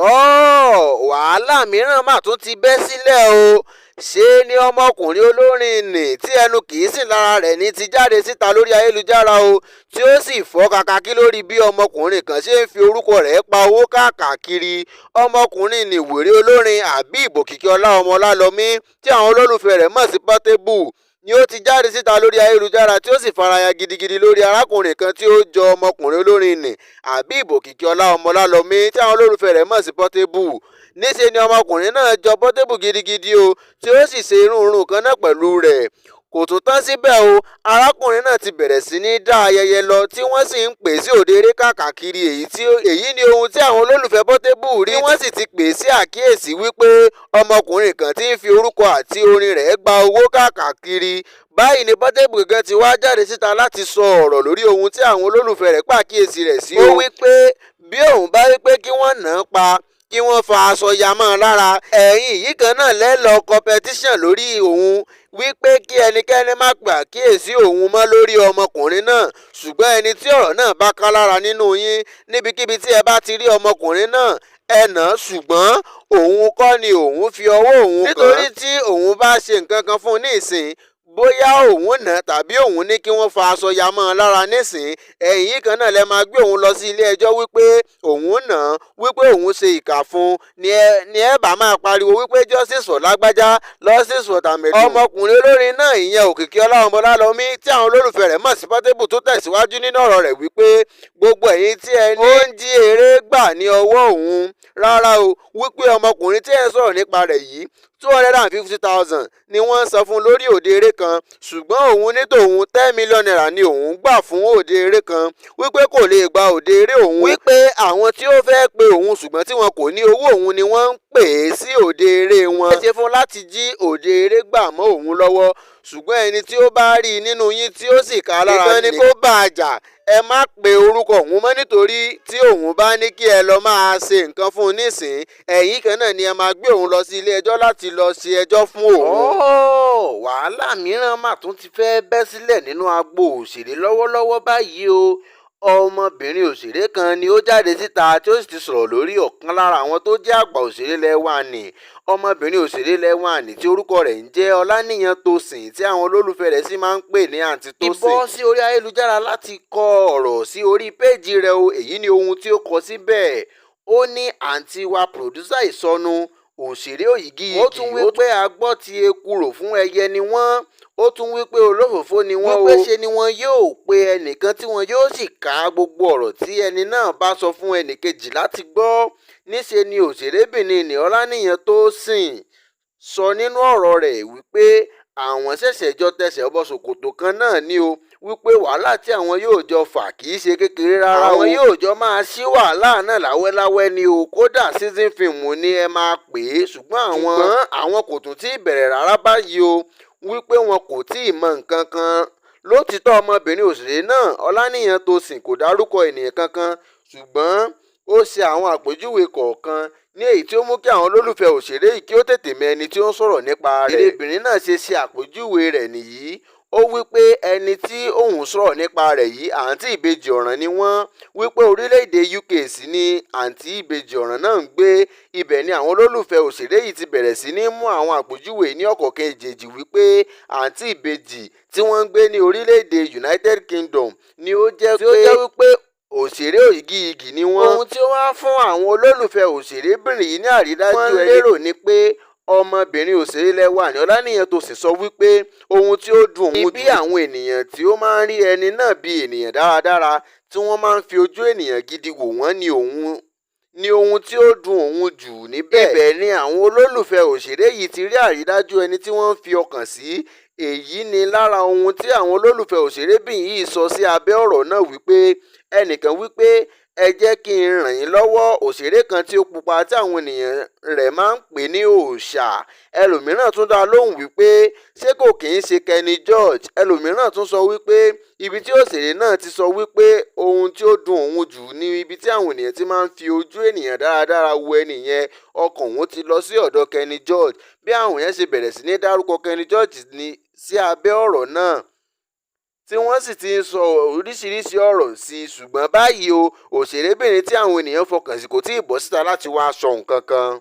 wàhálà mìíràn mà tún ti bẹ́ sílẹ̀ o. ṣe ni ọmọkùnrin olórin nì tí ẹnu kì í sìn lára rẹ̀ ní ti jáde síta lórí ayélujára o, tí ó sì fọ́ kàkàkí lórí bí ọmọkùnrin kan ṣe ń fi orúkọ rẹ̀ pa owó káàkiri. ọmọkùnrin nì wèrè olórin Habib Òkìkíọlá ọmọ Ọlálọmí tí àwọn olólùfẹ́ rẹ̀ mọ̀ sí Portable ni ó ti jáde síta lórí ayélujára tí ó sì faraya gidigidi lórí arákùnrin kan tí ó jọ ọmọkùnrin olórin nì Habib Òkìkíọlá ọmọ Ọlálọmí tí àwọn olólùfẹ́ rẹ̀ mọ̀ sí Portable. níṣe ni ọmọkùnrin náà jọ Portable gidigidi o, tí ó sì ṣe irun kan náà pẹ̀lú rẹ̀. kò tún tán síbẹ̀ o, arákùnrin náà ti bẹ̀rẹ̀ sí ní dá ayẹyẹ lọ tí wọ́n sì ń pè sí òde eré káàkiri. èyí ni ohun tí àwọn olólùfẹ́ Portable rí, wọ́n sì ti pè sí àkíyèsí wípé ọmọkùnrin kan tí ń fi orúkọ àti orin rẹ̀ gba owó káàkiri. báyìí ni Portable gẹ́gẹ́ ti wá jáde síta láti sọ ọ̀rọ̀ lórí ohun tí àwọn olólùfẹ́ rẹ̀ pàkíyèsí rẹ̀ sí. ó wí pé bí òun bá wí pé kí wọ́n nà án pa, kí wọ́n fa aṣọ ya mọ́ ọ lára, ẹ̀yìn yìí kan náà lẹ́lọ́ competition lórí òun, wípé kí ẹnikẹ́ni má gbà kíyèsí òun mọ́ lórí ọmọkùnrin náà. ṣùgbọ́n ẹni tí ọ̀rọ̀ náà bá ká lára nínú yín, níbikíbi tí ẹ bá ti rí ọmọkùnrin náà, ẹ nà án, ṣùgbọ́n òun kọ́ ni òun fi ọwọ́ òun kàn. nítorí tí òun bá ṣe nǹkan kan fún un ní ìsìn, bóyá òun nà tàbí òun ní kí wọ́n fa aṣọ ya mọ́ ọ lára nísìn, ẹ̀yìn yìí kan náà lẹ máa gbé òun lọ sí ilé ẹjọ́ wípé òun nà án, wípé òun ṣe ìkà fún un, ni ẹ bá máa pariwo wípé justice for lágbájá, justice for tàmẹ̀dù. ọmọkùnrin olórin náà ìyẹn Òkìkíọlá ọmọ Ọlálọmí tí àwọn olólùfẹ́ rẹ̀ mọ̀ sí Portable tó tẹ̀síwájú nínú ọ̀rọ̀ rẹ̀ wípé gbogbo ẹ̀yin tí ẹ ní ó ń jí eré gbà ní ọwọ́ òun, rárá o, wípé ọmọkùnrin tí ẹ ń sọ̀rọ̀ nípa rẹ̀ yìí 250,000 ni wọ́n ń san fún lórí òde eré kan, ṣùgbọ́n òun ní tòun 10 million naira ni òun gbà fún òde eré kan, wípé kò lè gba òde eré òun, wípé àwọn tí ó fẹ́ pe òun ṣùgbọ́n tí wọn kò ní owó òun ni wọ́n ń pè é sí òde eré wọn. ẹ ṣe fún láti jí òde eré gbà mọ́ òun lọ́wọ́, ṣùgbọ́n ẹni tí ó bá rí i nínú yín tí ó sì ká lára ni kó bá a jà. ẹ má pe orúkọ òun mọ́, nítorí tí òun bá ní kí ẹ lọ máa ṣe nǹkan fún un nísìn, ẹ̀yìn kan náà ni ẹ máa gbé òun lọ sí ilé ẹjọ́ láti lọ ṣe ẹjọ́ fún òun. wàhálà mìíràn mà tún ti fẹ́ bẹ́ sílẹ̀ nínú agbo òṣèré lọ́wọ́lọ́wọ́ báyìí o. ọmọbìnrin òṣèré kan ni ó jáde síta tí ó sì ti sọ̀rọ̀ lórí ọ̀kan lára àwọn tó jẹ́ àgbà òṣèré lẹ́wà nì. ọmọbìnrin òṣèré lẹ́wà nì tí orúkọ rẹ̀ ń jẹ́ Ọláníyan Tósìn tí àwọn olólùfẹ́ rẹ̀ sì máa ń pè ní àǹtí Tósìn. ìbọ́ sí orí ayélujára láti kọ ọ̀rọ̀ sí orí péèjì rẹ̀ o. èyí ni ohun tí ó kọ síbẹ̀. ó ní àǹtí wa pòdúsà ìsọnù òṣèré òyìgì. ó tún wí pé agbọ́ ti ekurò fún ẹyẹ ni wọ́n. ó tún wí pé olófòfó ni wọ́n o. wípé ṣe ni wọn yóò pe ẹnìkan tí wọn yóò sì ká gbogbo ọ̀rọ̀ tí ẹni náà bá sọ fún ẹnìkejì láti gbọ́. níṣe ni òṣèrébìnrin ní Ọláníyan Tósìn sọ nínú ọ̀rọ̀ rẹ̀ wípé àwọn ṣẹ̀ṣẹ̀ jọ tẹsẹ̀ bọ ṣòkòtò kan náà ni o, wípé wàhálà tí àwọn yóò jọ fà kì í ṣe kékeré rárá o. àwọn yóò jọ máa ṣí wàhálà náà láwẹ́láwẹ́ ni o, kódà season film ni ẹ máa pè é. ṣùgbọ́n àwọn kò tún tí ì bẹ̀rẹ̀ rárá báyìí o, wípé wọn kò tí ì mọ nǹkan kan. lótìítọ́ ọmọbìnrin òṣèré náà Ọláníyan Tósìn kò dárúkọ ènìyàn kankan, ṣùgbọ́n ó ṣe àwọn àpèjúwe kọ̀ọ̀kan ní èyí tí ó mú kí àwọn olólùfẹ́ òṣèré yìí kí ó tètè mọ ẹni tí ó ń sọ̀rọ̀ nípa rẹ̀. ìrèbìnrin náà ṣe àpèjúwe rẹ̀ nìyí. ó wípé ẹni tí òun sọ̀rọ̀ nípa rẹ̀ yìí àǹtí ìbejì ọ̀ràn ni wọ́n, wípé orílẹ̀-èdè UK sì ni àǹtí ìbejì ọ̀ràn náà ń gbé. ibẹ̀ ni àwọn olólùfẹ́ òṣèré yìí ti bẹ̀rẹ̀ sí ní mú àwọn àpèjúwe ní ọ̀kọ̀ọ̀kan èjèèjì wípé àǹtí ìbejì tí wọ́n ń gbé ní orílẹ̀-èdè United Kingdom ni ó jẹ́ wípé òṣèré òyìgì ni wọ́n. ohun tí ó wá fún àwọn olólùfẹ́ òṣèrébìnrin yìí ní àrídájú wọ́n lérò ni pé ọmọbìnrin òṣèré lẹ́wà ní Ọláníyan Tósìn sọ wípé ohun tí ó dùn òun jù bí àwọn ènìyàn tí ó máa ń rí ẹni náà bí ènìyàn dáradára tí wọ́n máa ń fi ojú ènìyàn gidi wò wọ́n ni ohun tí ó dùn òun jù níbẹ̀. ibẹ̀ ni àwọn olólùfẹ́ òṣèré yìí ti rí àrídájú ẹni tí wọ́n ń fi ọkàn sí. èyí ni lára ohun tí àwọn olólùfẹ́ òṣèrébìnrin yìí sọ sí abẹ́ ọ̀rọ̀ náà wípé ẹnìkan wípé ẹ jẹ́ kí n ràn yín lọ́wọ́. òṣèré kan tí ó pupa tí àwọn ènìyàn rẹ̀ máa ń pè ní òòṣà. ẹlòmíràn tún dá lóhùn wípé ṣé kò kì í ṣe Kenny George. ẹlòmíràn tún sọ wípé ibi tí òṣèré náà ti sọ wípé ohun tí ó dùn òun jù ní ibi tí àwọn ènìyàn ti máa ń fi ojú ènìyàn dáradára wo ẹnìyẹn, ọkàn òun ti lọ sí ọ̀dọ̀ Kenny George. bí àwọn yẹn ṣe bẹ̀rẹ̀ sí ní dárúkọ Kenny George ní sí abẹ́ ọ̀rọ̀ náà tí wọ́n sì ti ń sọ oríṣiríṣi ọ̀rọ̀ sí i, ṣùgbọ́n báyìí o òṣèrébìnrin tí àwọn ènìyàn fọkàn sí kò tíì bọ́ síta láti wá sọ nǹkan kan.